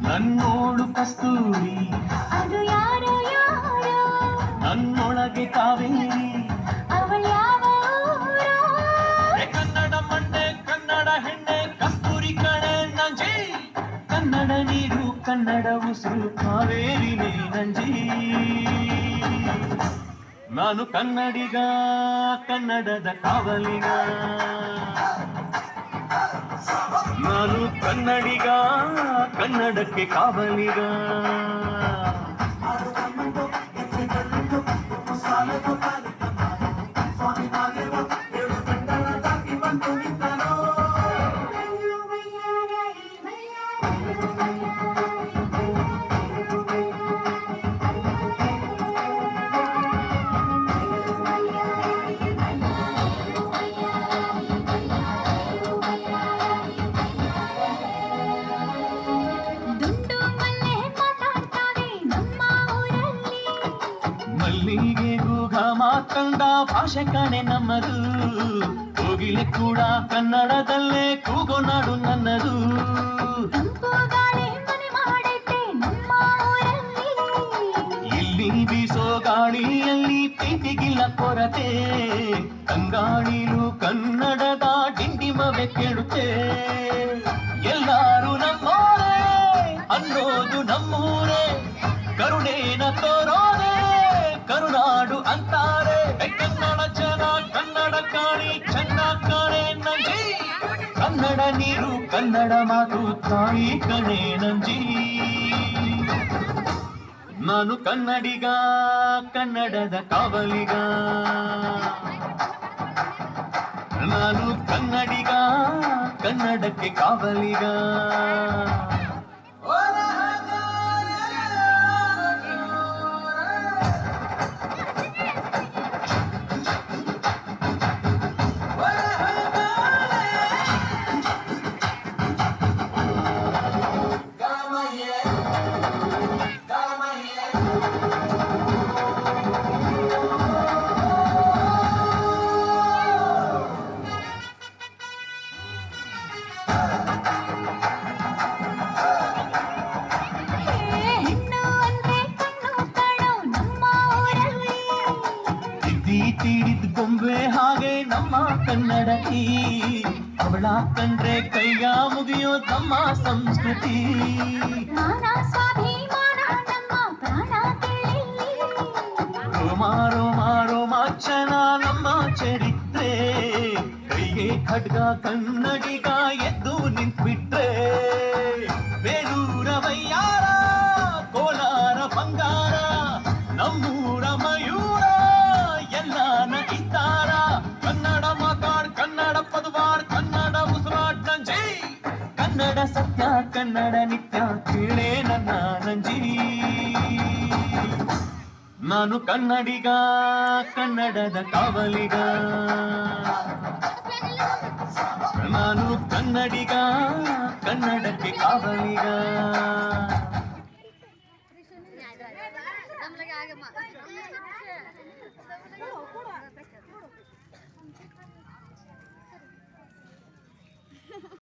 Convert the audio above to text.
ನನ್ನೋಡು ಕಸ್ತೂರಿ ಅದು ಯಾರೋ ಯಾರೋ ನನ್ನೊಳಗೆ ಕಾವೇರಿ ಅವಳ ಯಾವ ಕನ್ನಡ ಮಂಡೆ ಕನ್ನಡ ಹೆಣ್ಣೆ ಕಸ್ತೂರಿ ಕಣೆ ನಂಜಿ ಕನ್ನಡ ನೀರು ಕನ್ನಡ ಉಸಿರು ಕಾವೇರಿನೇ ನಂಜಿ ನಾನು ಕನ್ನಡಿಗ ಕನ್ನಡದ ಕಾವಲಿಗ ನಾನು ಕನ್ನಡಿಗ ಕನ್ನಡಕ್ಕೆ ಕಾವಲಿಗ ಮಲ್ಲಿಗೆ ಗೂಗ ಮಾತಂದ ಭಾಷೆ ಕಣೆ ನಮ್ಮದು ಕೋಗಿಲೆ ಕೂಡ ಕನ್ನಡದಲ್ಲೇ ಕೂಗೋ ನಾಡು ನನ್ನದು ಇಲ್ಲಿ ಬೀಸೋ ಗಾಳಿಯಲ್ಲಿ ಪ್ರೀತಿಗಿಲ್ಲ ಕೊರತೆ ಕಂಗಾಳಿಲು ಕನ್ನಡದ ಡಿಂಡಿಮವೆ ಕೇಳುತ್ತೆ ಎಲ್ಲಾರು ನಮ್ಮೋರೇ ಅನ್ನೋದು ನಮ್ಮೂರೇ ಕರುಣೇನ ತೋರೋದೆ ಕರುನಾಡು ಅಂತಾರೆ ಕನ್ನಡ ಜನ ಕನ್ನಡ ಕಾಣಿ ಚೆನ್ನ ಕಾಣೆ ನಂಜಿ ಕನ್ನಡ ನೀರು ಕನ್ನಡ ಮಾತು ತಾಯಿ ಕಣೆ ನಂಜಿ ನಾನು ಕನ್ನಡಿಗ ಕನ್ನಡದ ಕಾವಲಿಗ ನಾನು ಕನ್ನಡಿಗ ಕನ್ನಡಕ್ಕೆ ಕಾವಲಿಗ ತೀಡಿದ ಗೊಂಬೆ ಹಾಗೆ ನಮ್ಮ ಕನ್ನಡತಿ ಅವಳ ಕಂಡ್ರೆ ಕೈಯ ಮುಗಿಯೋ ನಮ್ಮ ಸಂಸ್ಕೃತಿ ರೋಮಾರೋ ಮಾರೋ ಮಾಚನ ನಮ್ಮ ಚರಿತ್ರೆ ಕೈಗೆ ಖಡ್ಗ ಕನ್ನಡಿಗ ಎದ್ದು ನಿಂತ್ಬಿಟ್ರೆ ಬೇಲೂರ ವಯ್ಯಾರ ಕೋಲಾರ ಬಂಗಾರ ನಮ್ಮೂರ ಮಯೂರ ಎಲ್ಲಾನ ಇದ್ದಾರ ಕನ್ನಡ ಮಾತಾಡ್ ಕನ್ನಡ ಪದವಾಡ್ ಕನ್ನಡ ಉಸಿರಾಡ್ ನಂಜಿ ಕನ್ನಡ ಸತ್ಯ ಕನ್ನಡ ನಿತ್ಯ ಕೇಳೇ ನನ್ನ ನಂಜಿ ನಾನು ಕನ್ನಡಿಗ ಕನ್ನಡದ ಕಾವಲಿಗ ನಾನು ಕನ್ನಡಿಗ ಕನ್ನಡಕ್ಕೆ ಕಾವಲಿಗ ನಮ್ಗೆ